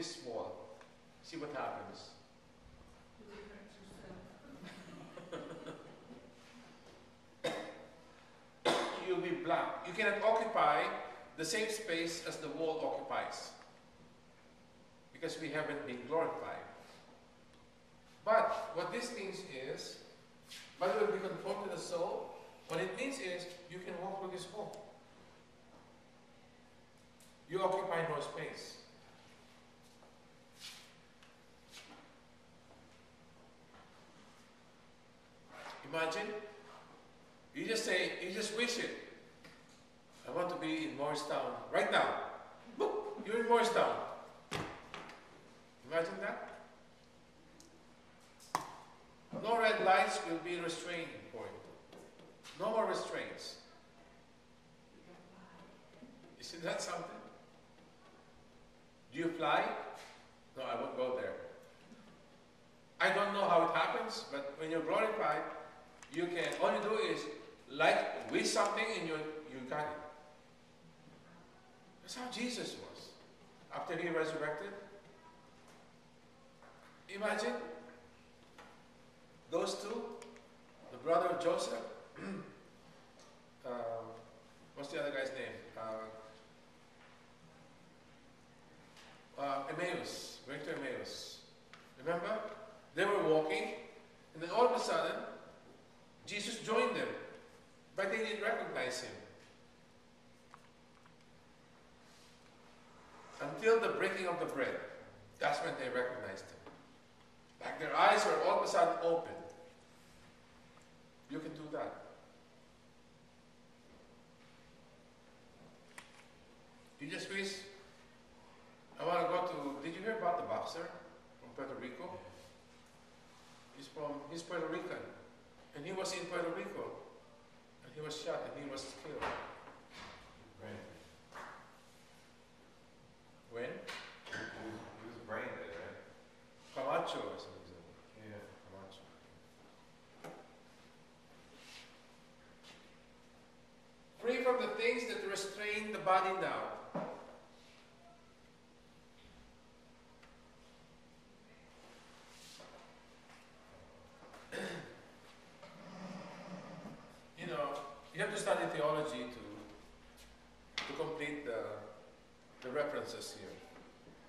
this wall. See what happens. You'll be black. You cannot occupy the same space as the wall occupies, because we haven't been glorified. But what this means is, by the way, we conform to the soul. What it means is, you can walk through this wall. You occupy no space. Imagine, you just say, you just wish it. I want to be in Morristown right now. Boop, you're in Morristown. Imagine that. No red lights will be a restraining point. No more restraints. Isn't that something? Do you fly? No, I won't go there. I don't know how it happens, but when you're glorified, you can, all you do is, like, wish something and you got it. That's how Jesus was. After he resurrected. Imagine those two, the brother of Joseph. What's the other guy's name? Emmaus, going to Emmaus. Remember? They were walking, and then all of a sudden, Jesus joined them, but they didn't recognize him. Until the breaking of the bread, that's when they recognized him. Like their eyes were all of a sudden open. You can do that. You just wish, I want to go to, did you hear about the boxer from Puerto Rico? He's Puerto Rican. And he was in Puerto Rico. And he was shot and he was killed. When? He was brain dead, right? Camacho or something. Yeah. Camacho. Free from the things that restrain the body now. You know, you have to study theology to complete the references here.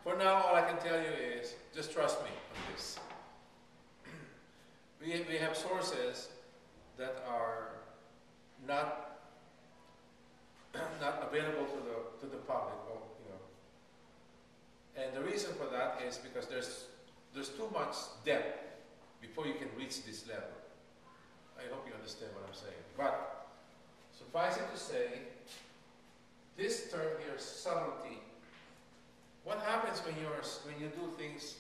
For now, all I can tell you is, just trust me on this. We have sources that are not available to the public, you know. And the reason for that is because there's too much depth before you can reach this level. I hope you understand what I'm saying. But suffice it to say, this term here, subtlety. What happens when you do things,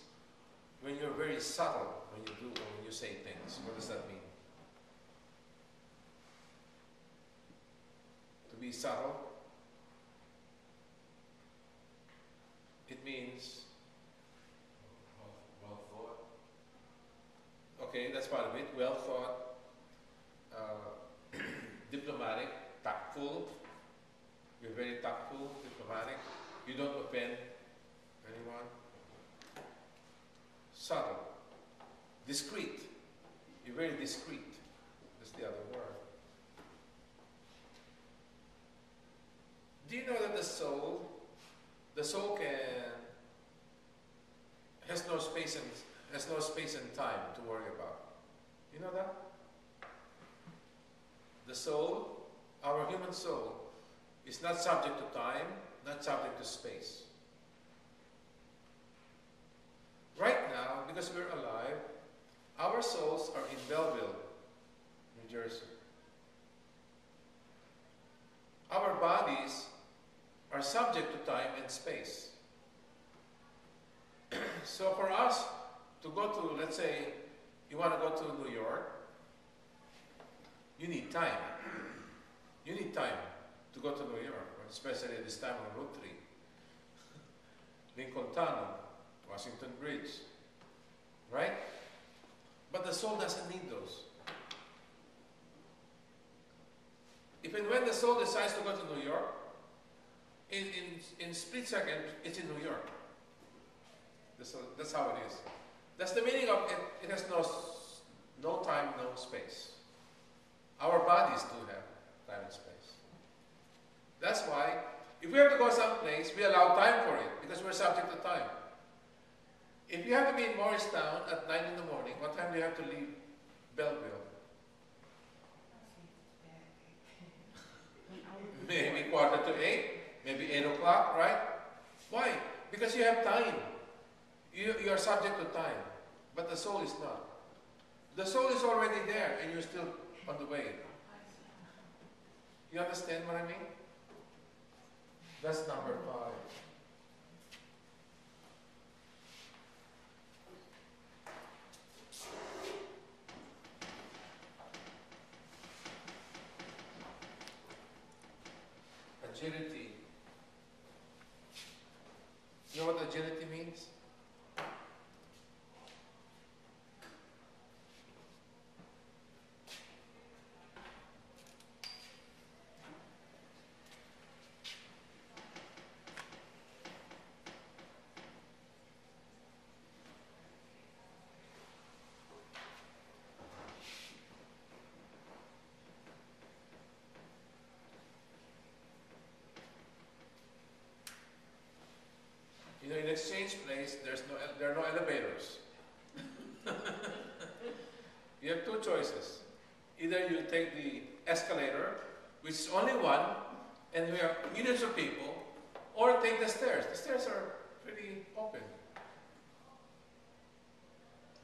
when you're very subtle, when you say things? What does that mean? To be subtle, it means Well thought. okay, that's part of it. Well thought, diplomatic, tactful. You're very tactful, diplomatic. You don't offend anyone. Subtle. Discreet. You're very discreet. That's the other word. Do you know that the soul has no space and time to worry about? You know that? The soul, our human soul, is not subject to time, not subject to space. Right now, because we're alive, our souls are in Belleville, New Jersey. Our bodies are subject to time and space. So for us to go to, let's say, you want to go to New York, you need time. You need time to go to New York, especially at this time on Route 3. Lincoln Tunnel, Washington Bridge, right? But the soul doesn't need those. If and when the soul decides to go to New York, in split second, it's in New York. That's how it is. That's the meaning of it. It has no time, no space. Our bodies do have time and space. That's why, if we have to go someplace, we allow time for it, because we're subject to time. If you have to be in Morristown at 9 in the morning, what time do you have to leave Belleville? Maybe 7:45, maybe 8 o'clock, right? Why? Because you have time. You are subject to time, but the soul is not. The soul is already there, and you're still on the way. You understand what I mean? That's number 5. Agility. You know what agility means? In exchange place, there are no elevators. You have 2 choices. Either you take the escalator, which is only one, and we are millions of people, or take the stairs. The stairs are pretty open.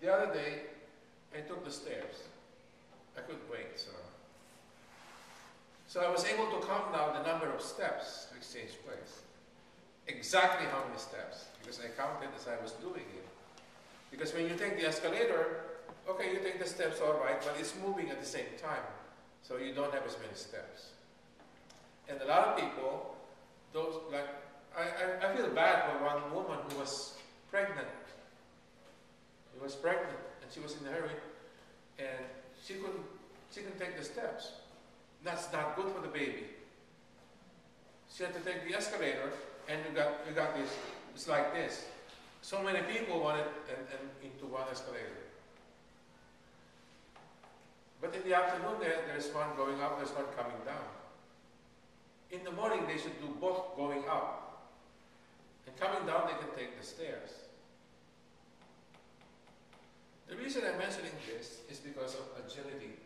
The other day, I took the stairs. I couldn't wait, so I was able to count down the number of steps to exchange place. Exactly how many steps, because I counted as I was doing it. Because when you take the escalator, okay, you take the steps all right, but it's moving at the same time, so you don't have as many steps. And a lot of people, I feel bad for one woman who was pregnant. She was pregnant, and she was in a hurry, and she couldn't take the steps. That's not good for the baby. She had to take the escalator. And you got this, it's like this. So many people wanted into one escalator. But in the afternoon there's one going up, there's one coming down. In the morning they should do both going up. And coming down they can take the stairs. The reason I'm mentioning this is because of agility.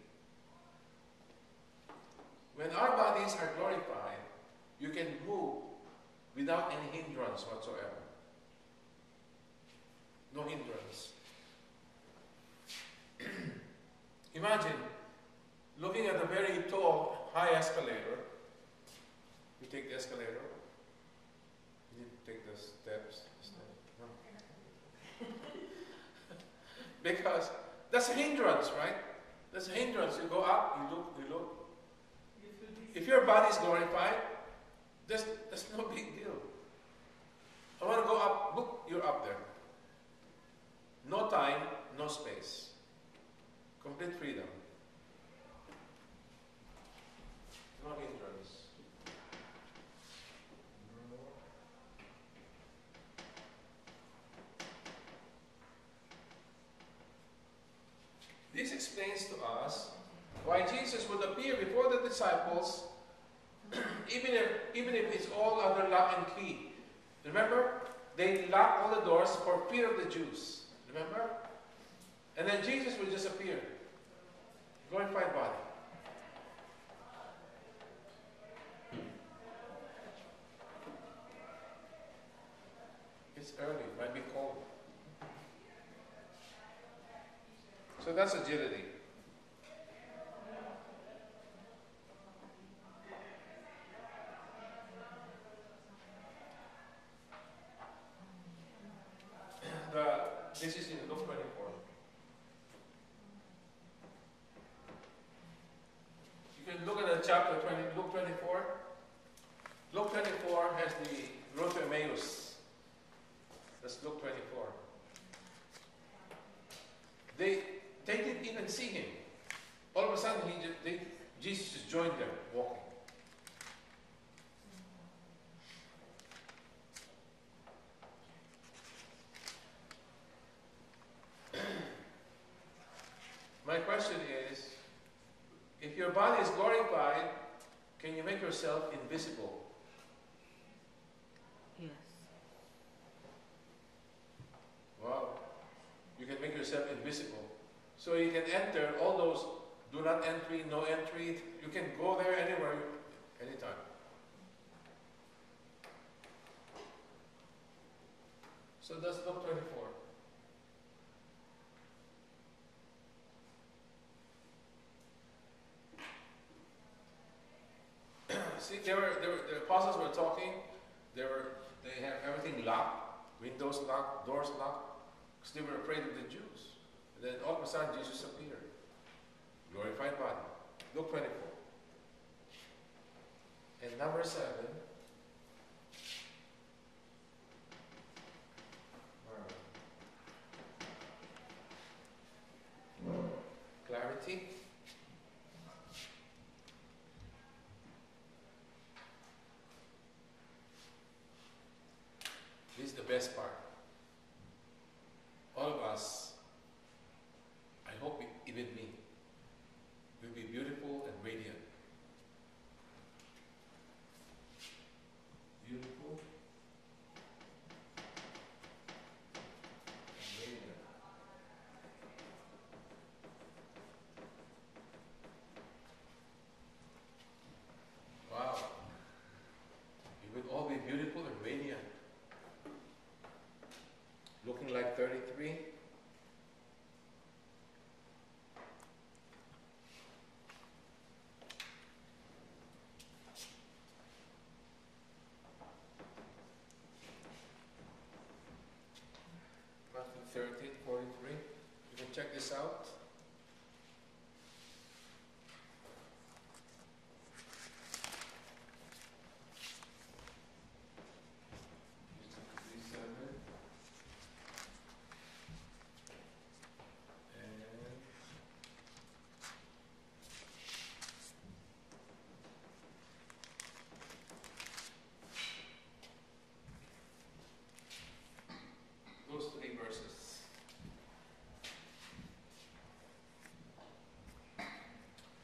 When our bodies are glorified, you can move without any hindrance whatsoever. No hindrance. Imagine looking at a very tall, high escalator. You take the escalator. You take the steps. No. Because that's a hindrance, right? That's a hindrance. You go up, you look. If your body is glorified, that's no big deal. I want to go up. Look, you're up there. No time, no space. Complete freedom. No hindrance. This explains to us why Jesus would appear before the disciples even if it's all under lock and key. Remember? They locked all the doors for fear of the Jews. Remember? And then Jesus will just appear. Glorified body. It's early, it might be cold. So that's agility. This is in Luke 24. You can look at the chapter 20, Luke 24. Luke 24 has the road to Emmaus. That's Luke 24. They didn't even see him. All of a sudden, Jesus just joined them walking. yourself invisible. Yes. Wow. You can make yourself invisible. So you can enter all those do not entry, no entry. You can go there anywhere, anytime. So that's Luke 24. See, the apostles were talking. They have everything locked, windows locked, doors locked, because they were afraid of the Jews. And then all of a sudden, Jesus appeared, glorified body. Luke 24. And number 7. Clarity. This is the best part. All of us, I hope even me, will be beautiful and radiant. Beautiful and radiant. Wow. We will all be beautiful and radiant. Looking like 33. Matthew 13:43. You can check this out. Those 3 verses.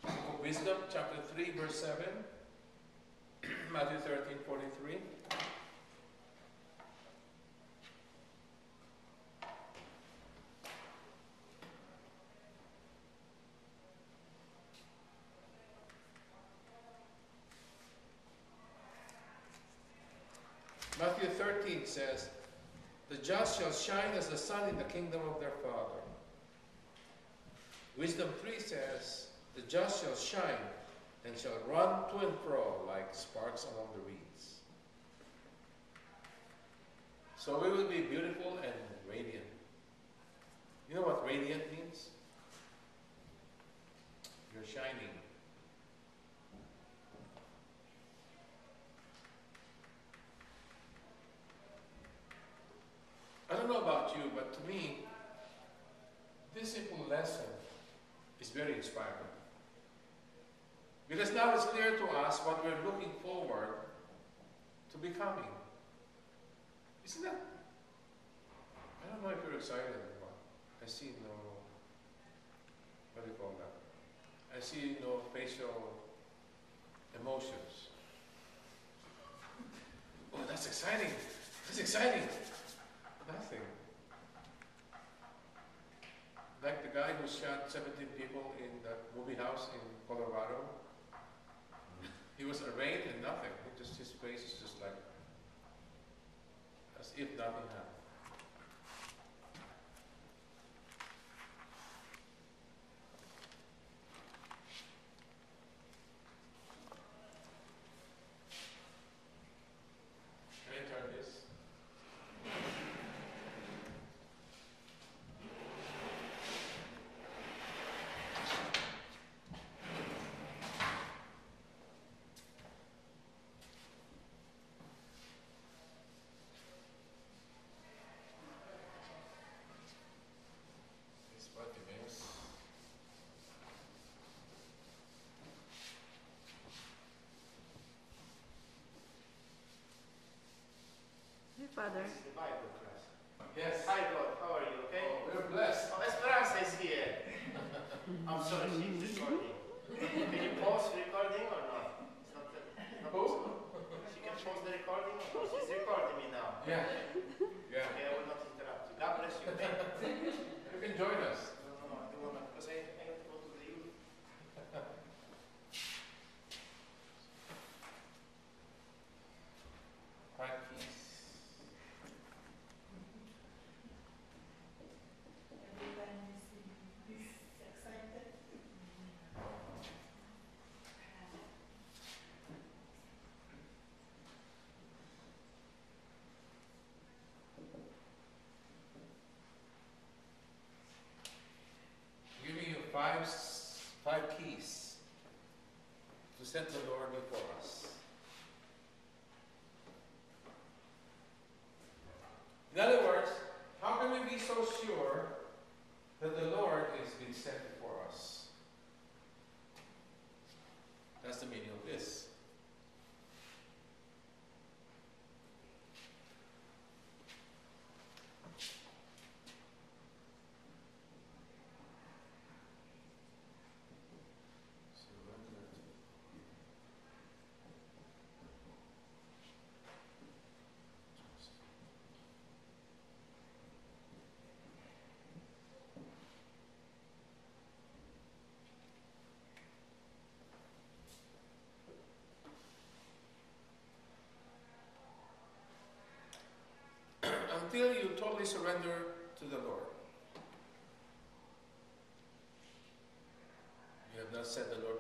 Book of Wisdom, chapter 3, verse 7. Matthew 13:43. Matthew 13 says, "The just shall shine as the sun in the kingdom of their Father." Wisdom 3 says, "The just shall shine and shall run to and fro like sparks among the reeds." So we will be beautiful and radiant. You know what radiant means? You're shining. I don't know about you, but to me, this simple lesson is very inspiring. Because now it's clear to us what we're looking forward to becoming. Isn't that? I don't know if you're excited or not. I see no, what do you call that? I see no facial emotions. Oh, that's exciting. That's exciting. Nothing. Like the guy who shot 17 people in that movie house in Colorado. He was arraigned and nothing. Just his face is just like as if nothing happened. Can I turn this? Father. This is the Bible class. Yes. Hi, God. How are you? Okay? Oh, we're blessed. Oh, Esperanza is here. I'm sorry, she's recording. Can you pause recording or not? It's not the recording? Because he's recording me now. Yeah. Yeah. Okay, I will not interrupt you. God bless you. You can join us. No, I don't want to, because I have to go to the youth. Practice. Everyone is excited. Giving you five keys to set the Lord before us. In other words, how can we be so sure that the Lord is being set before us? That's the meaning of this. Until you totally surrender to the Lord. You have not set the Lord